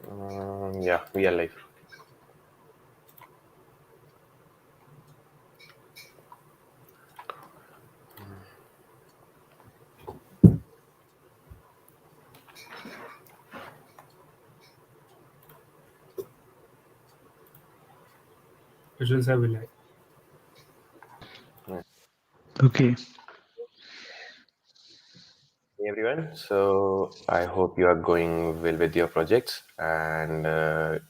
Yeah, we are live. Ujjwal sir will like. Okay. Hey everyone. So I hope you are going well with your projects and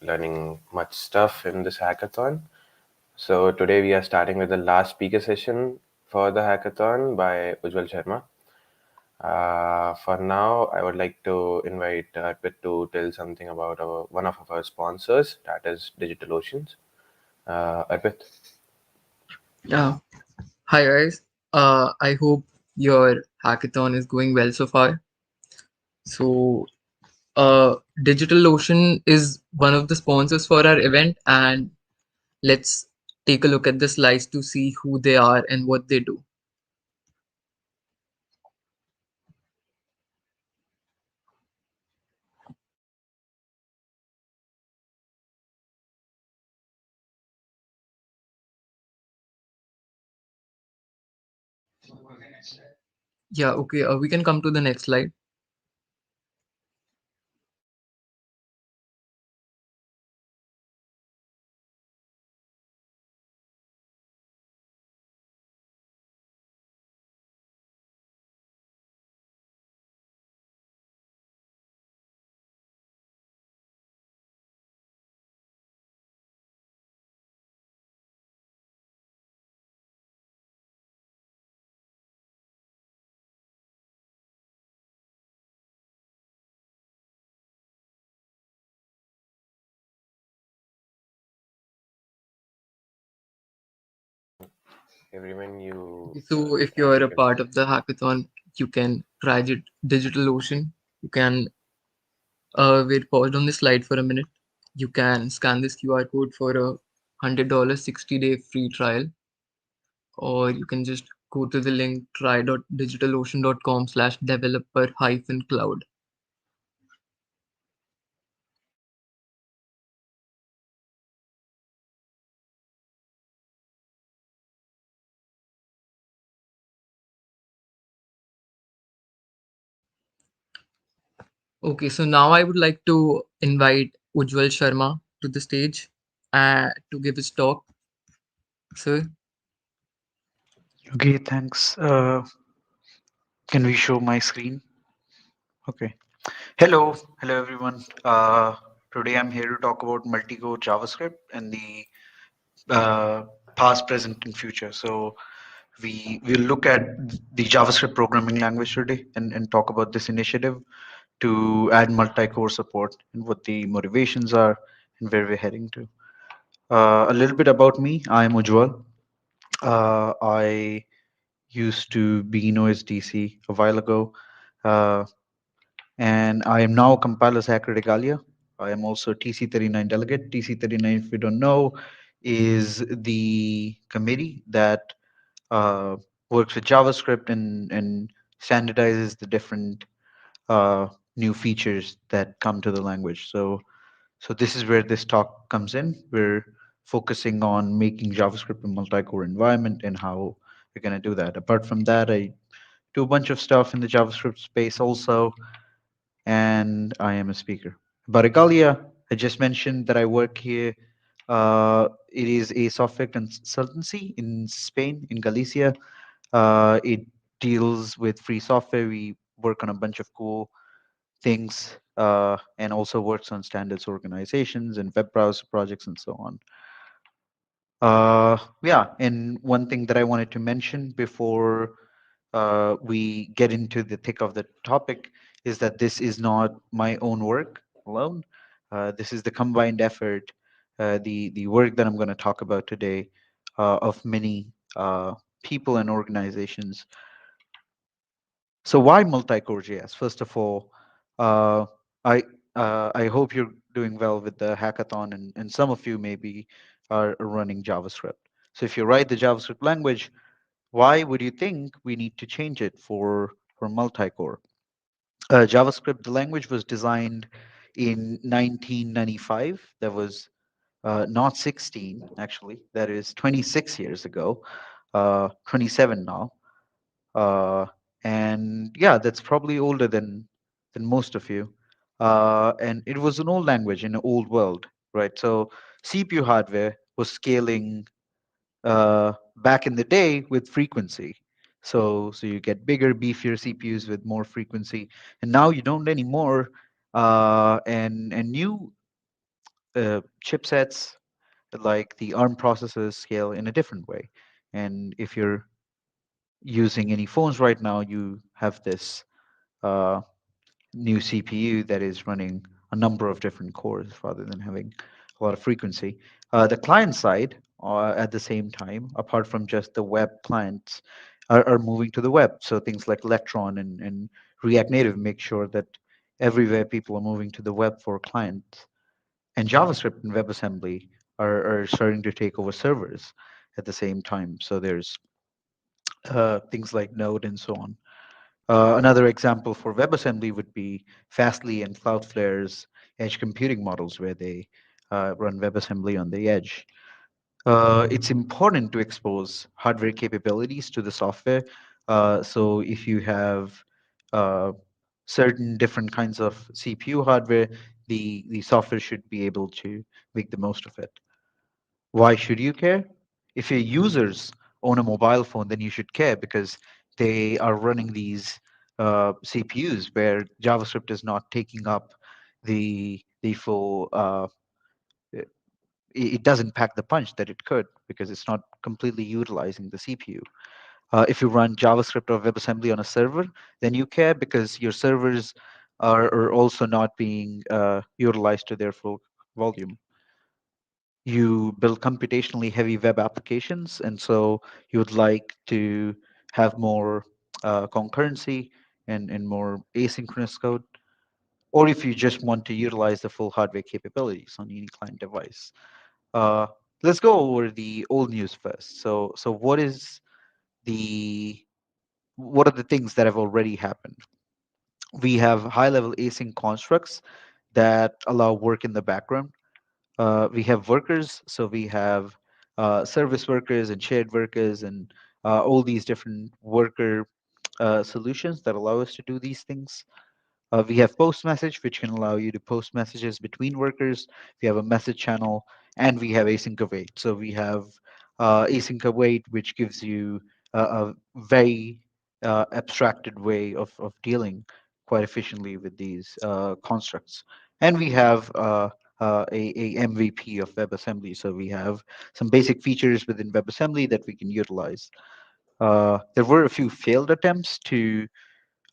learning much stuff in this hackathon. So today we are starting with the last speaker session for the hackathon by Ujjwal Sharma. For now, I would like to invite Arpit to tell something about one of our sponsors, that is DigitalOcean. Arpit. Yeah. Hi guys. I hope your hackathon is going well so far. So, DigitalOcean is one of the sponsors for our event, and let's take a look at the slides to see who they are and what they do. Yeah, okay. We can come to the next slide. Everyone, you So, if can you're take a a part of the hackathon, you can try DigitalOcean. You can wait, paused on this slide for a minute. You can scan this QR code for a $100 60-day free trial, or you can just go to the link try.digitalocean.com/developer-cloud. Okay, so now I would like to invite Ujjwal Sharma to the stage to give his talk. Sir, Okay, thanks. Can we show my screen? Okay. Hello everyone. Today I'm here to talk about multi-core JavaScript and the uh, past, present, and future. So we will look at the JavaScript programming language today and talk about this initiative to add multi-core support and what the motivations are and where we're heading to. A little bit about me. I'm Ujjwal. I used to be in OSDC a while ago, uh, and I am now compilers hacker Regalia. I am also TC39 delegate. TC39, if you don't know, is the committee that uh, works with JavaScript and standardizes the different uh, new features that come to the language. So this is where this talk comes in. We're focusing on making JavaScript a multi-core environment and how we're going to do that. Apart from that, I do a bunch of stuff in the JavaScript space also, and I am a speaker. Barakalia, I just mentioned that I work here. It is a software consultancy in Spain, in Galicia. It deals with free software. We work on a bunch of cool things and also works on standards organizations and web browser projects and so on. Yeah, and one thing that I wanted to mention before we get into the thick of the topic is that this is not my own work alone. This is the combined effort, the work that I'm going to talk about today of many people and organizations. So why multi-core JS? First of all, uh, I I hope you're doing well with the hackathon, and some of you maybe are running JavaScript. So if you write the JavaScript language, why would you think we need to change it for multi-core? JavaScript, the language was designed in 1995. That was not 16, actually. That is 26 years ago, 27 now. Uh, and yeah, that's probably older than most of you. And it was an old language in an old world, right? So CPU hardware was scaling back in the day with frequency. So you get bigger, beefier CPUs with more frequency, and now you don't anymore. And new chipsets like the ARM processors scale in a different way. And if you're using any phones right now, you have this uh, new CPU that is running a number of different cores rather than having a lot of frequency. The client side, at the same time, apart from just the web clients, are moving to the web. So things like Electron and React Native make sure that everywhere people are moving to the web for clients. And JavaScript and WebAssembly are starting to take over servers at the same time. So there's things like Node and so on. Another example for WebAssembly would be Fastly and Cloudflare's edge computing models, where they run WebAssembly on the edge. It's important to expose hardware capabilities to the software. So if you have uh, certain different kinds of CPU hardware, the software should be able to make the most of it. Why should you care? If your users own a mobile phone, then you should care because they are running these CPUs where JavaScript is not taking up the full. It doesn't pack the punch that it could because it's not completely utilizing the CPU. If you run JavaScript or WebAssembly on a server, then you care because your servers are also not being utilized to their full volume. You build computationally heavy web applications, and so you would like to have more concurrency and more asynchronous code, or if you just want to utilize the full hardware capabilities on any client device. Uh, let's go over the old news first. So the what are the things that have already happened? We have high-level async constructs that allow work in the background. We have workers, so we have service workers and shared workers and all these different worker solutions that allow us to do these things. We have post message, which can allow you to post messages between workers. We have a message channel, and we have async await. So we have async await, which gives you a very abstracted way of dealing quite efficiently with these constructs. And we have a MVP of WebAssembly. So we have some basic features within WebAssembly that we can utilize. There were a few failed attempts to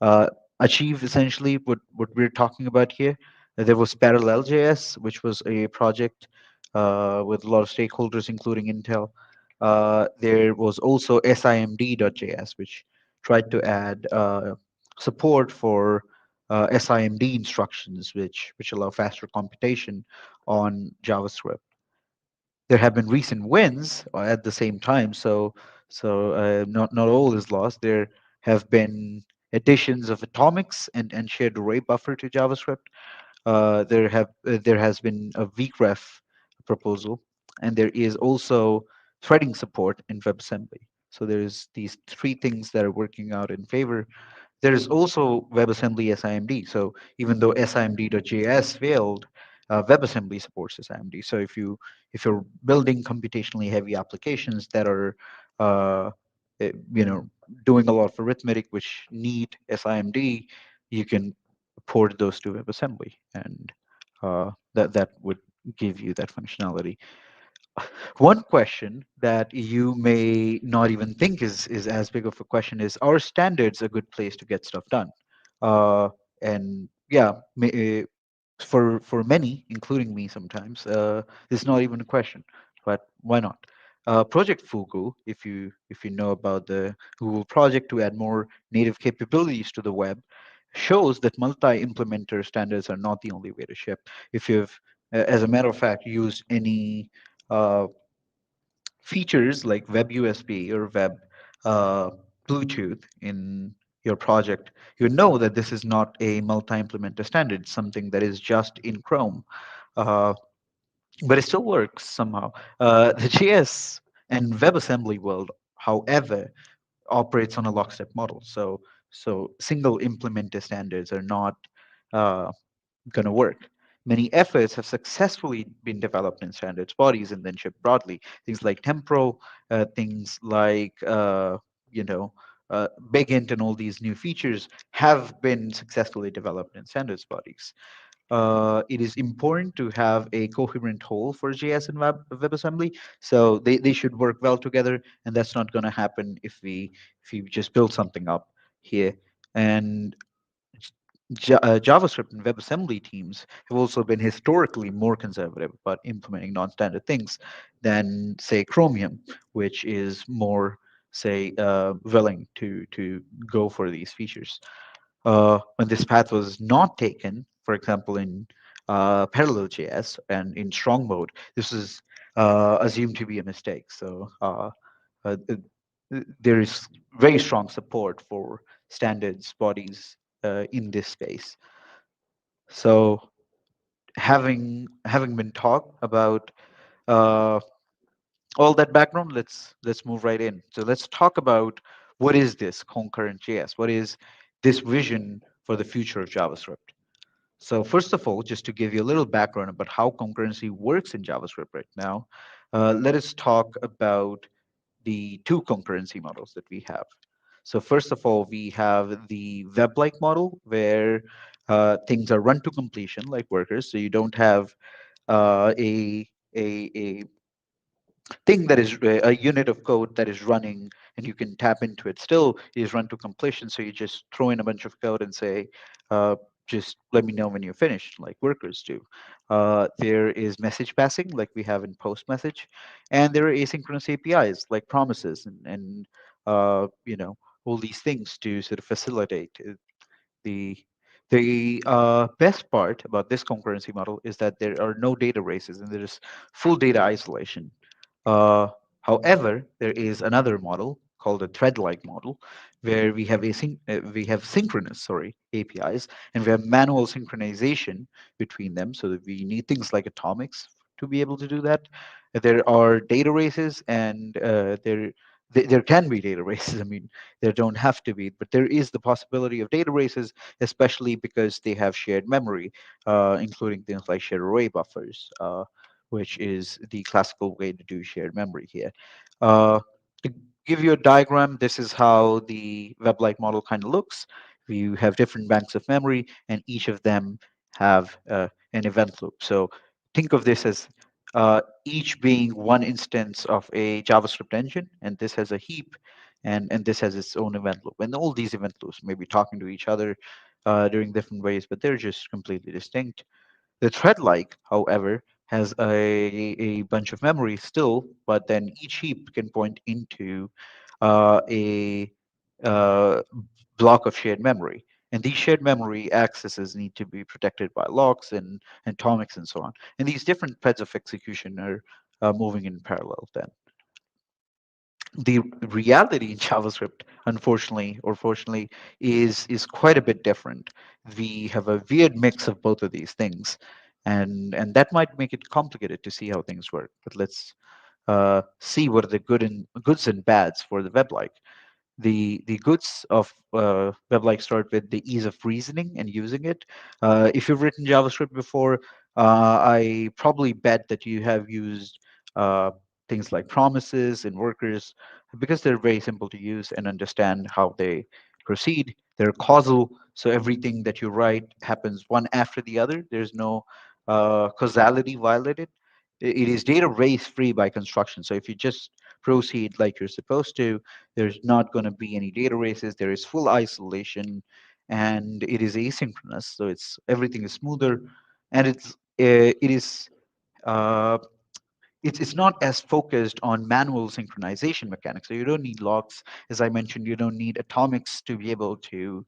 uh, achieve essentially what we're talking about here. There was Parallel JS, which was a project with a lot of stakeholders, including Intel. There was also SIMD.js, which tried to add support for SIMD instructions, which allow faster computation on JavaScript. There have been recent wins at the same time, so not all is lost. There have been additions of atomics and shared array buffer to JavaScript. There has been a vgref proposal, and there is also threading support in WebAssembly. So there's these three things that are working out in favor. There's also WebAssembly SIMD. So even though SIMD.js failed, WebAssembly supports SIMD. So if you're building computationally heavy applications that are you know, doing a lot of arithmetic which need SIMD, you can port those to WebAssembly, and that would give you that functionality. One question that you may not even think is as big of a question is: are standards a good place to get stuff done? And yeah, for many, including me, sometimes this is not even a question. But why not? Project Fugu, if you know about the Google project to add more native capabilities to the web, shows that multi-implementer standards are not the only way to ship. If you've, as a matter of fact, used any uh, features like web USB or web uh, Bluetooth in your project, you know that this is not a multi-implementer standard, something that is just in Chrome. Uh, but it still works somehow. The JS and WebAssembly world, however, operates on a lockstep model. So single implementer standards are not uh, going to work. Many efforts have successfully been developed in standards bodies and then shipped broadly. Things like temporal, things like you know big int and all these new features have been successfully developed in standards bodies. It is important to have a coherent whole for JS and WebAssembly. So they should work well together, and that's not going to happen if we just build something up here. And JavaScript and WebAssembly teams have also been historically more conservative about implementing non-standard things than, say, Chromium, which is more, say, willing to go for these features. When this path was not taken, for example, in parallel JS and in strong mode, this is assumed to be a mistake. So uh, uh, there is very strong support for standards bodies in this space. So having been talked about uh, all that background, let's move right in. So let's talk about what is this concurrent JS? What is this vision for the future of JavaScript? So first of all, just to give you a little background about how concurrency works in JavaScript right now, let us talk about the two concurrency models that we have. So first of all, we have the web-like model where things are run to completion like workers. So you don't have a thing that is a unit of code that is running and you can tap into it still is run to completion. So you just throw in a bunch of code and say, uh, just let me know when you're finished, like workers do. There is message passing, like we have in post message, and there are asynchronous APIs like promises and all these things to sort of facilitate the best part about this concurrency model is that there are no data races and there is full data isolation. Uh, However, there is another model called a thread-like model, where we have synchronous, sorry, APIs, and we have manual synchronization between them, so that we need things like atomics to be able to do that. There are data races, and there can be data races. I mean, there don't have to be, but there is the possibility of data races, especially because they have shared memory, including things like shared array buffers. Which is the classical way to do shared memory here. To give you a diagram, this is how the web-like model kind of looks. You have different banks of memory, and each of them have an event loop. So think of this as each being one instance of a JavaScript engine, and this has a heap, and this has its own event loop. And all these event loops may be talking to each other during different ways, but they're just completely distinct. The thread-like, however, has a bunch of memory still, but then each heap can point into a block of shared memory. And these shared memory accesses need to be protected by locks and atomics and so on. And these different threads of execution are moving in parallel then. The reality in JavaScript, unfortunately or fortunately, is quite a bit different. We have a weird mix of both of these things, and that might make it complicated to see how things work. But let's see what are the goods and bads for the web like. The goods of web-like start with the ease of reasoning and using it. If you've written JavaScript before, I probably bet that you have used uh, things like promises and workers because they're very simple to use and understand how they proceed. They're causal, so everything that you write happens one after the other. There's no causality violated. It is data race free by construction. So if you just proceed like you're supposed to, there's not going to be any data races. There is full isolation, and it is asynchronous. So it's everything is smoother, and it is uh, it's not as focused on manual synchronization mechanics. So you don't need locks, as I mentioned. You don't need atomics to be able to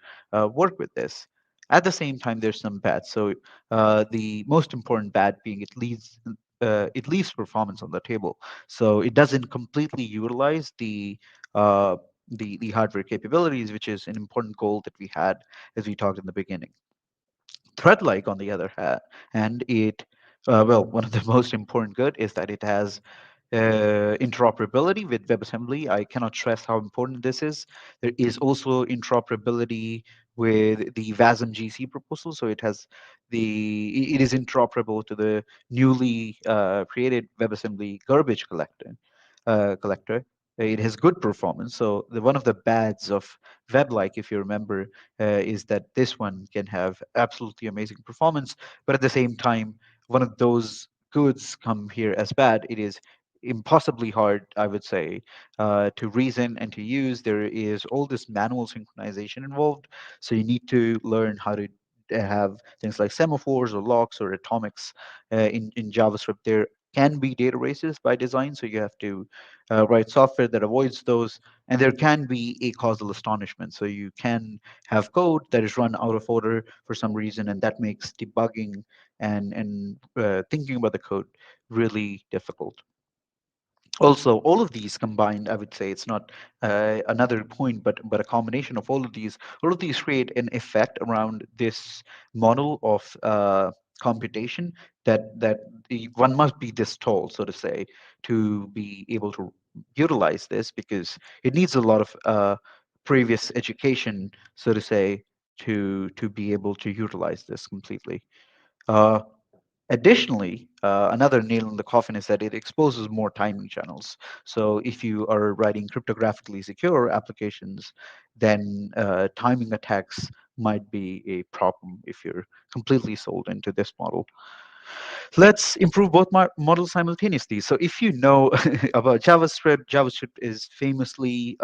work with this. At the same time, there's some bad. So the most important bad being it leaves performance on the table. So it doesn't completely utilize the the hardware capabilities, which is an important goal that we had as we talked in the beginning. Threadlike, on the other hand, well, one of the most important good is that it has interoperability with WebAssembly. I cannot stress how important this is. There is also interoperability with the WASM GC proposal, so it is interoperable to the newly created WebAssembly garbage collector. It has good performance. So one of the bads of WebLike, if you remember, is that this one can have absolutely amazing performance, but at the same time, one of those goods come here as bad. It is impossibly hard, I would say, to reason and to use. There is all this manual synchronization involved, so you need to learn how to have things like semaphores or locks or atomics in JavaScript. There can be data races by design, so you have to write software that avoids those. And there can be a causal astonishment, so you can have code that is run out of order for some reason, and that makes debugging and thinking about the code really difficult. Also, all of these combined, I would say, it's not another point, but a combination of all of these create an effect around this model of computation that one must be this tall, so to say, to be able to utilize this, because it needs a lot of previous education, so to say, to be able to utilize this completely. Uh, Additionally, another nail in the coffin is that it exposes more timing channels. So if you are writing cryptographically secure applications, then timing attacks might be a problem if you're completely sold into this model. Let's improve both models simultaneously. So if you know about JavaScript, JavaScript is famously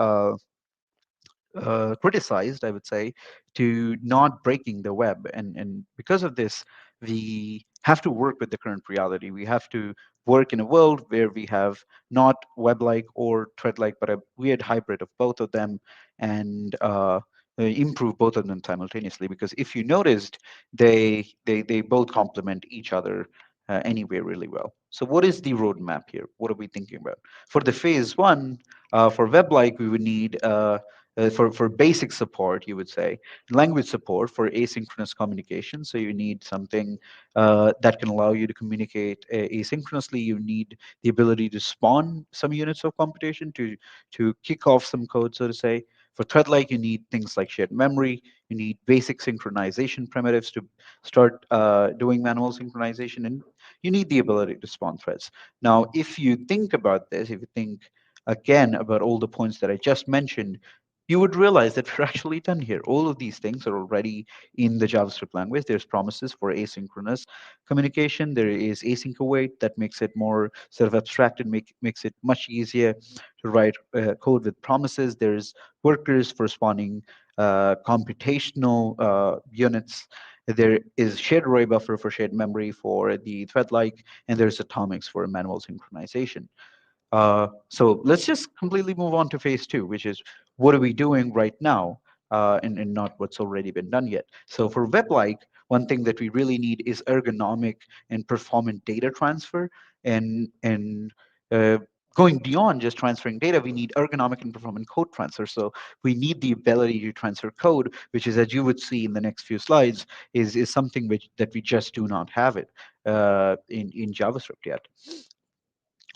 criticized, I would say, to not breaking the web. And because of this, we have to work with the current reality. We have to work in a world where we have not web-like or thread-like, but a weird hybrid of both of them, and improve both of them simultaneously. Because if you noticed, they both complement each other anyway really well. So what is the roadmap here? What are we thinking about? For the phase one, for web-like, we would need for basic support, you would say, language support for asynchronous communication. So you need something that can allow you to communicate asynchronously. You need the ability to spawn some units of computation to kick off some code, so to say. For Threadlike, you need things like shared memory. You need basic synchronization primitives to start doing manual synchronization, and you need the ability to spawn threads. Now, if you think about this, if you think again about all the points that I just mentioned, you would realize that we're actually done here. All of these things are already in the JavaScript language. There's promises for asynchronous communication. There is async await that makes it more sort of abstracted, makes it much easier to write code with promises. There's workers for spawning computational units. There is shared array buffer for shared memory for the thread-like, and there's atomics for manual synchronization. So let's just completely move on to phase two, which is what are we doing right now, and not what's already been done yet. So for web-like, one thing that we really need is ergonomic and performant data transfer, and going beyond just transferring data, we need ergonomic and performant code transfer. So we need the ability to transfer code, which is, as you would see in the next few slides, is something that we just do not have it in JavaScript yet.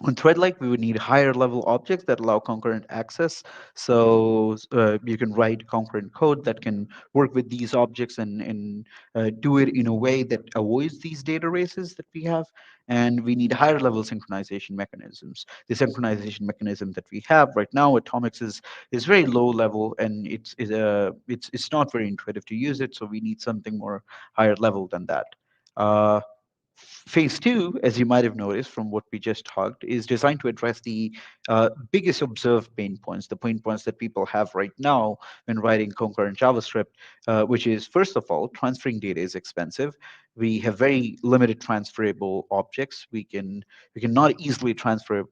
On Threadlike, we would need higher level objects that allow concurrent access. So you can write concurrent code that can work with these objects and do it in a way that avoids these data races that we have. And we need higher level synchronization mechanisms. The synchronization mechanism that we have right now, Atomics, is very low level, and it's not very intuitive to use it. So we need something more higher level than that. Uh, Phase two, as you might have noticed from what we just talked, is designed to address the biggest observed pain points, the pain points that people have right now when writing concurrent JavaScript, which is, first of all, transferring data is expensive. We have very limited transferable objects. We can not easily transfer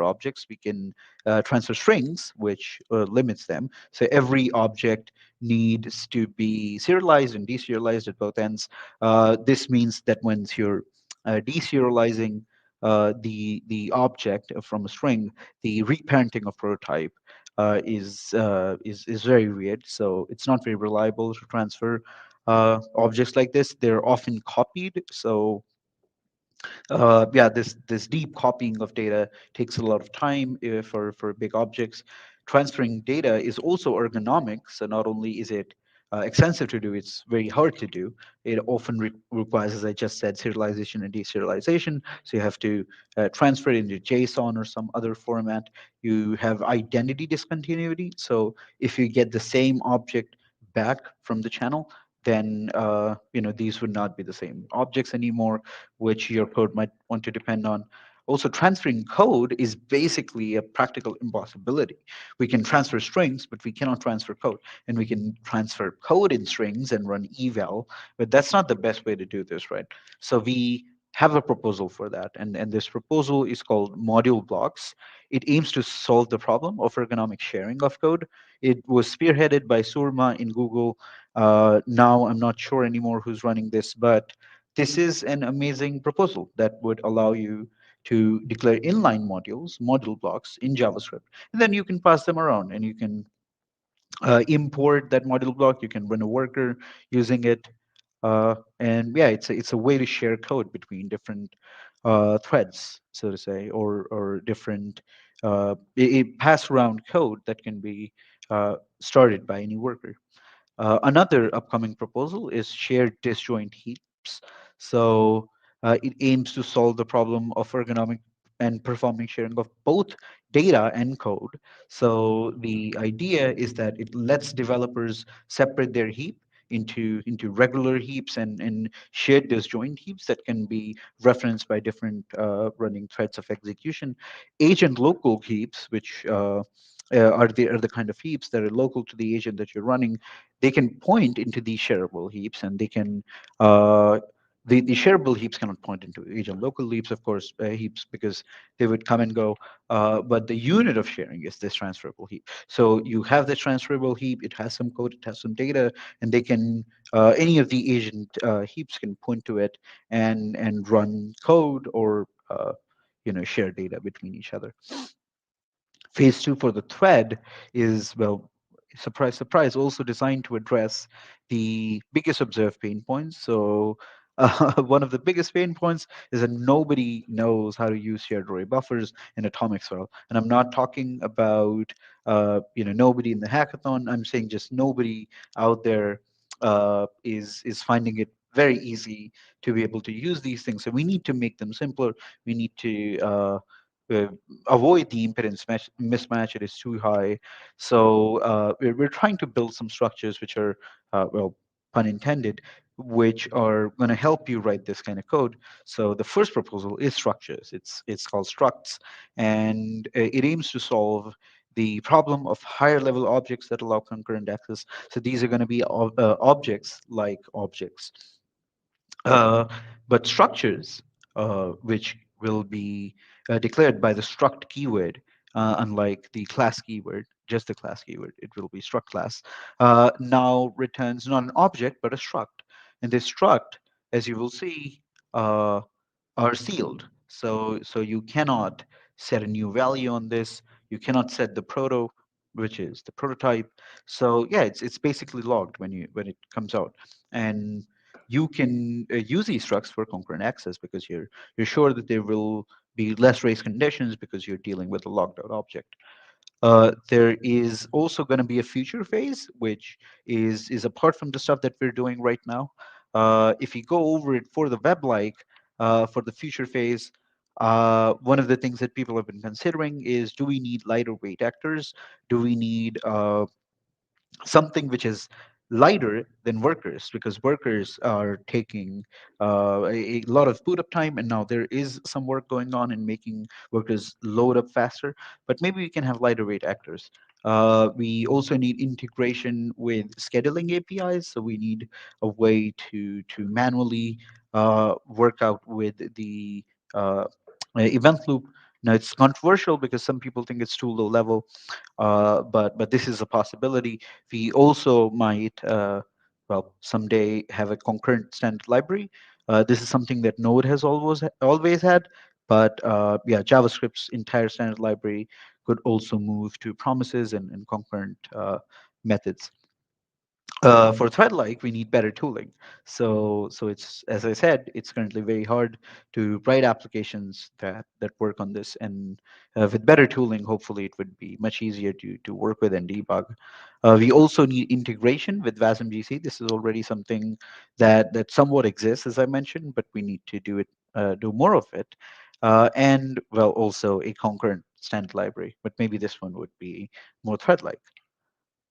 objects. We can transfer strings, which limits them. So every object needs to be serialized and deserialized at both ends. This means that once you're deserializing the object from a string, the reparenting of prototype is very weird. So it's not very reliable to transfer objects like this. They're often copied. So yeah, this deep copying of data takes a lot of time for big objects. Transferring data is also ergonomic. So not only is it expensive to do, it's very hard to do. It often requires, as I just said, serialization and deserialization. So you have to transfer it into JSON or some other format. You have identity discontinuity. So if you get the same object back from the channel, then these would not be the same objects anymore, which your code might want to depend on. Also, transferring code is basically a practical impossibility. We can transfer strings, but we cannot transfer code. And we can transfer code in strings and run eval, but that's not the best way to do this, right? So we have a proposal for that. And this proposal is called module blocks. It aims to solve the problem of ergonomic sharing of code. It was spearheaded by Surma in Google. Now I'm not sure anymore who's running this, but this is an amazing proposal that would allow you to declare inline modules, module blocks in JavaScript, and then you can pass them around and you can import that module block. You can run a worker using it. And yeah, it's a way to share code between different threads, so to say, or different pass around code that can be started by any worker. Another upcoming proposal is shared disjoint heaps. So it aims to solve the problem of ergonomic and performing sharing of both data and code. So the idea is that it lets developers separate their heap into regular heaps and shared disjoint heaps that can be referenced by different running threads of execution. Agent local heaps, which are the kind of heaps that are local to the agent that you're running. They can point into these shareable heaps, and they can the shareable heaps cannot point into agent local heaps, of course, heaps, because they would come and go. But the unit of sharing is this transferable heap. So you have this transferable heap. It has some code. It has some data, and they can any of the agent heaps can point to it and run code or share data between each other. Phase two for the thread is, well, surprise, surprise, also designed to address the biggest observed pain points. So one of the biggest pain points is that nobody knows how to use shared array buffers in atomic swirl. And I'm not talking about nobody in the hackathon. I'm saying just nobody out there is finding it very easy to be able to use these things. So we need to make them simpler. We need to uh, avoid the impedance mismatch. It is too high. So we're trying to build some structures which are, well, pun intended, which are going to help you write this kind of code. So the first proposal is structures. It's called structs, and it aims to solve the problem of higher level objects that allow concurrent access. So these are going to be objects like objects. Uh, but structures, which will be declared by the struct keyword, unlike the class keyword, just the class keyword, it will be struct class, now returns not an object, but a struct. And this struct, as you will see, uh, are sealed. So you cannot set a new value on this. You cannot set the proto, which is the prototype. So yeah, it's basically logged when it comes out. And you can use these structs for concurrent access because you're sure that there will be less race conditions because you're dealing with a logged out object. There is also going to be a future phase, which is apart from the stuff that we're doing right now. If you go over it for the web-like, for the future phase, one of the things that people have been considering is, do we need lighter weight actors? Do we need something which is lighter than workers, because workers are taking a lot of boot up time, and now there is some work going on in making workers load up faster, but maybe we can have lighter weight actors. We also need integration with scheduling APIs, so we need a way to manually work out with the event loop. Now it's controversial because some people think it's too low level, but this is a possibility. We also might, well, someday have a concurrent standard library. This is something that Node has always had, but yeah, JavaScript's entire standard library could also move to promises and concurrent methods. For Threadlike, we need better tooling. So it's, as I said, it's currently very hard to write applications that work on this. And with better tooling, hopefully it would be much easier to work with and debug. We also need integration with WASM-GC. This is already something that somewhat exists, as I mentioned, but we need to do more of it. And well, also a concurrent standard library, but maybe this one would be more Thread-like.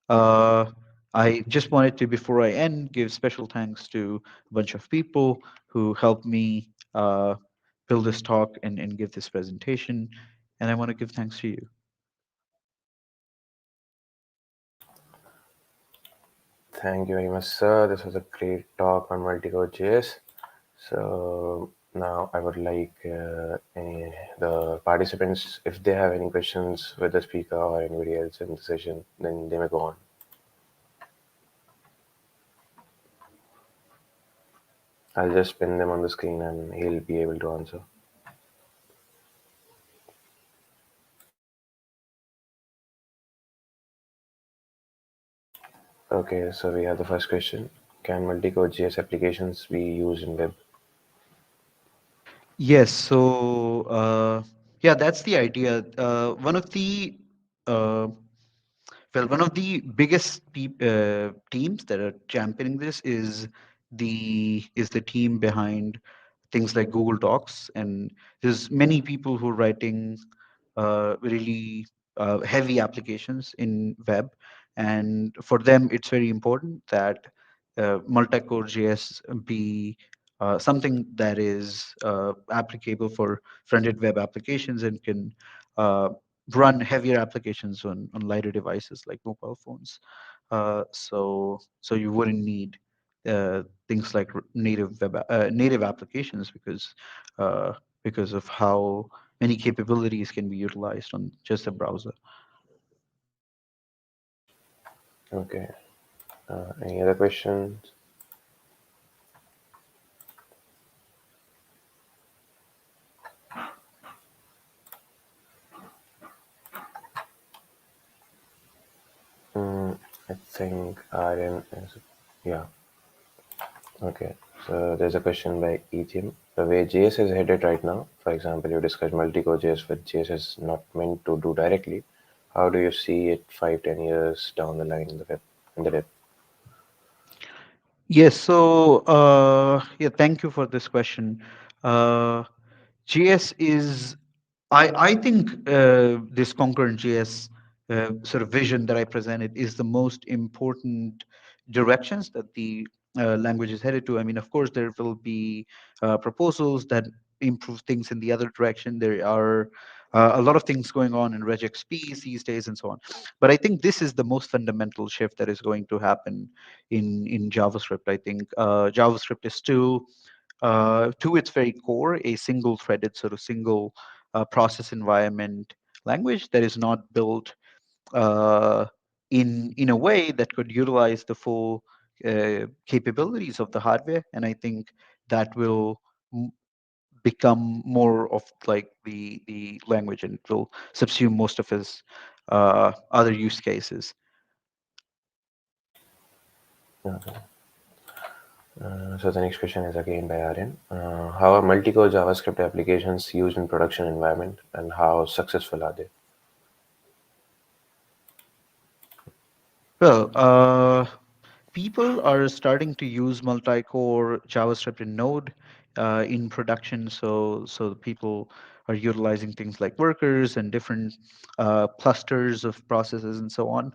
Uh, I just wanted to, before I end, give special thanks to a bunch of people who helped me build this talk and give this presentation. And I want to give thanks to you. Thank you very much, sir. This was a great talk on Multicore JS. So now I would like the participants, if they have any questions with the speaker or anybody else in the session, then they may go on. I'll just pin them on the screen and he'll be able to answer. Okay, so we have the first question. Can multi-core JS applications be used in web? Yes, so yeah, that's the idea. Uh, one of the biggest teams that are championing this is the team behind things like Google Docs, and there's many people who are writing really heavy applications in web, and for them it's very important that multi-core JS be something that is applicable for front-end web applications and can uh, run heavier applications on lighter devices like mobile phones. So you wouldn't need things like native applications because of how many capabilities can be utilized on just a browser. Okay. Any other questions? I think Aryan is, yeah. Okay, so there's a question by Ejim. The way JS is headed right now, for example, you discussed multi-core JS, which JS is not meant to do directly. How do you see it 5, 10 years down the line in the web? In the web? Yes, so yeah, thank you for this question. Uh, JS is, I think this concurrent JS sort of vision that I presented is the most important directions that the language is headed to. I mean, of course, there will be proposals that improve things in the other direction. There are a lot of things going on in regexp these days and so on. But I think this is the most fundamental shift that is going to happen in JavaScript. I think JavaScript is still to its very core, a single-threaded sort of single process environment language that is not built uh, in a way that could utilize the full capabilities of the hardware. And I think that will become more of like the language, and it will subsume most of its other use cases. Okay. So the next question is again by Aryan. How are multi-core JavaScript applications used in production environment, and how successful are they? Well, people are starting to use multi-core JavaScript and Node in production. So people are utilizing things like workers and different clusters of processes and so on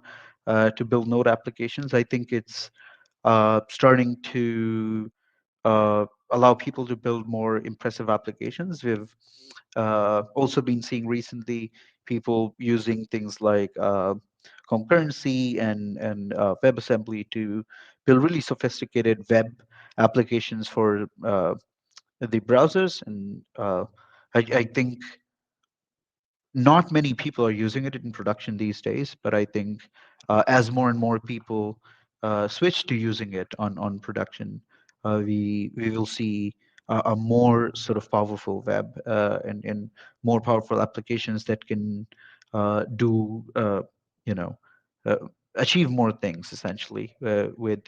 to build Node applications. I think it's starting to allow people to build more impressive applications. We've also been seeing recently people using things like concurrency and WebAssembly to build really sophisticated web applications for the browsers. And I think not many people are using it in production these days, but I think as more and more people switch to using it on production, we will see a more sort of powerful web and more powerful applications that can do you know uh, achieve more things essentially with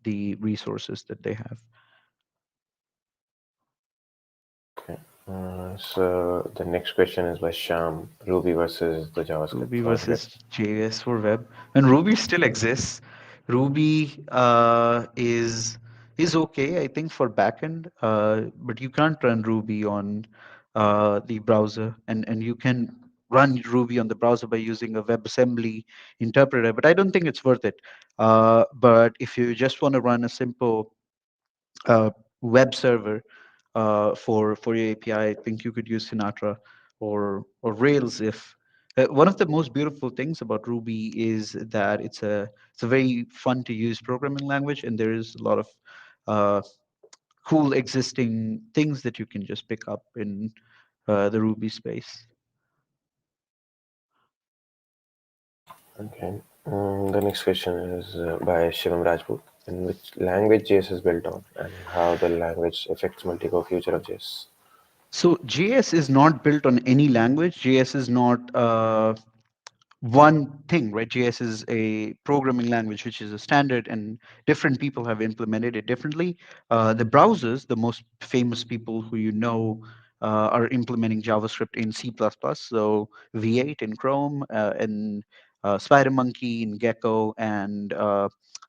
the resources that they have. Okay. So the next question is by Sham. Ruby versus the JavaScript Ruby for web. versus JS for web, and Ruby still exists. Ruby is okay, I think, for backend, but you can't run Ruby on the browser, and you can run Ruby on the browser by using a WebAssembly interpreter. But I don't think it's worth it. But if you just want to run a simple uh, web server for your API, I think you could use Sinatra or Rails. If one of the most beautiful things about Ruby is that it's a very fun to use programming language, and there is a lot of uh, cool existing things that you can just pick up in the Ruby space. Okay. The next question is by Shivam Rajput. In which language JS is built on, and how the language affects multi-core future of JS. So JS is not built on any language. JS is not one thing, right? JS is a programming language, which is a standard, and different people have implemented it differently. The browsers, the most famous people who you know, are implementing JavaScript in C++. So V8 in Chrome, and SpiderMonkey in Gecko, and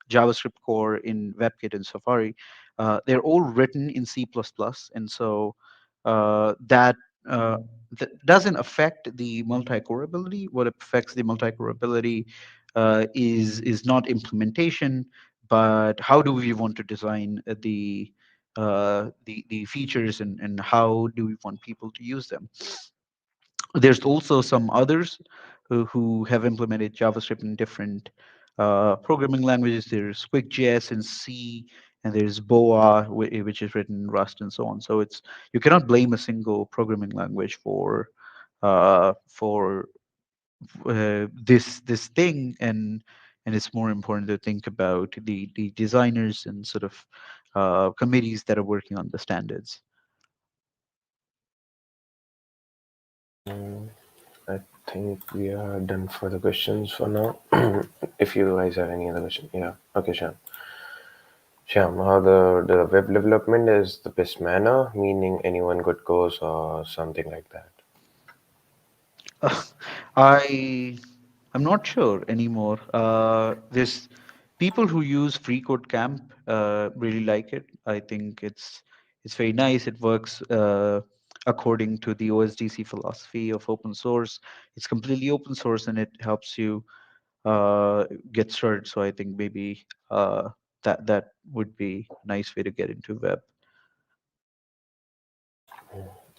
JavaScript Core in WebKit and Safari. They're all written in C++, and so that uh, that doesn't affect the multi-core ability. What affects the multi-core ability is not implementation, but how do we want to design the features, and how do we want people to use them. There's also some others who have implemented JavaScript in different programming languages. There's QuickJS in C, and there's Boa, which is written in Rust, and so on. So it's you cannot blame a single programming language for this thing, and it's more important to think about the designers and sort of committees that are working on the standards. Mm, I think we are done for the questions for now. If you guys have any other question, yeah. Okay, Sham. Sham, how the web development is the best manner, meaning anyone could course or something like that. I I'm not sure anymore. There's people who use Free Code Camp really like it. I think it's very nice. It works according to the OSDC philosophy of open source. It's completely open source, and it helps you get started. So I think maybe that would be a nice way to get into web.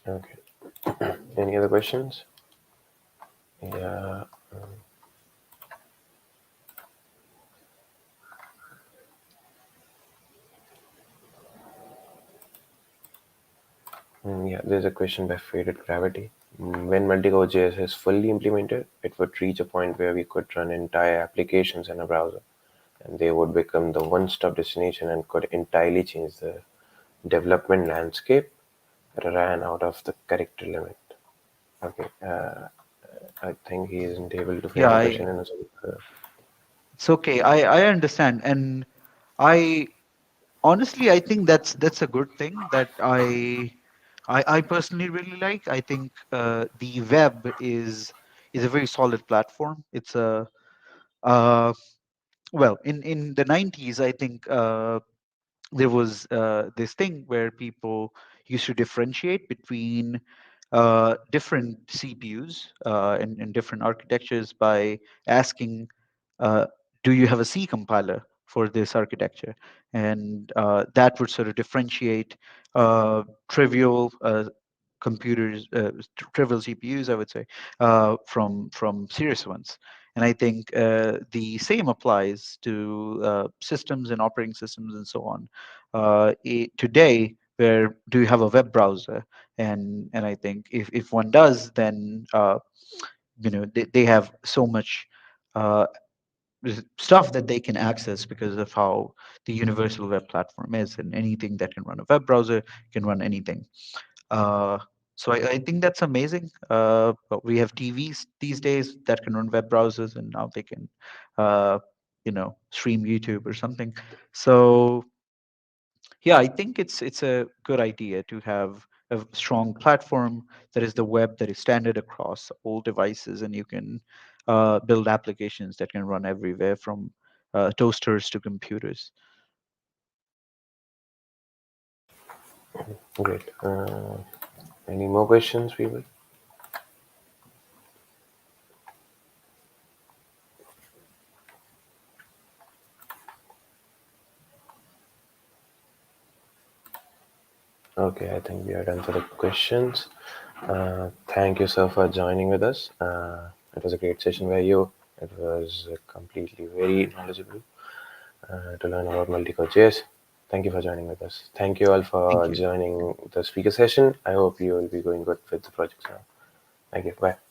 Okay. Any other questions? Yeah. Yeah, there's a question by Faded Gravity. When multi-core JS is fully implemented, it would reach a point where we could run entire applications in a browser, and they would become the one-stop destination and could entirely change the development landscape. Ran out of the character limit. Okay, I think he isn't able to frame Yeah, the question in a it's okay. I understand, and I honestly, I think that's a good thing that I personally really like. I think the web is a very solid platform. It's a uh, well, in the 90s, I think there was this thing where people used to differentiate between different CPUs and different architectures by asking, uh, do you have a C compiler for this architecture? And that would sort of differentiate trivial computers, trivial CPUs, I would say, from serious ones. And I think the same applies to systems and operating systems and so on. Today, where do you have a web browser? And I think if one does, then they have so much uh, stuff that they can access because of how the universal web platform is, and anything that can run a web browser can run anything. Uh, So I think that's amazing. But we have TVs these days that can run web browsers, and now they can, stream YouTube or something. So yeah, I think it's a good idea to have a strong platform that is the web that is standard across all devices, and you can build applications that can run everywhere from toasters to computers. Great. Any more questions, people? Okay, I think we are done for the questions. Thank you, sir, for joining with us. It was a great session where you. It was completely very knowledgeable to learn about Multicore JS. Thank you for joining with us. Thank you all for Thank you. joining the speaker session. I hope you will be going good with the project now. Thank you. Bye.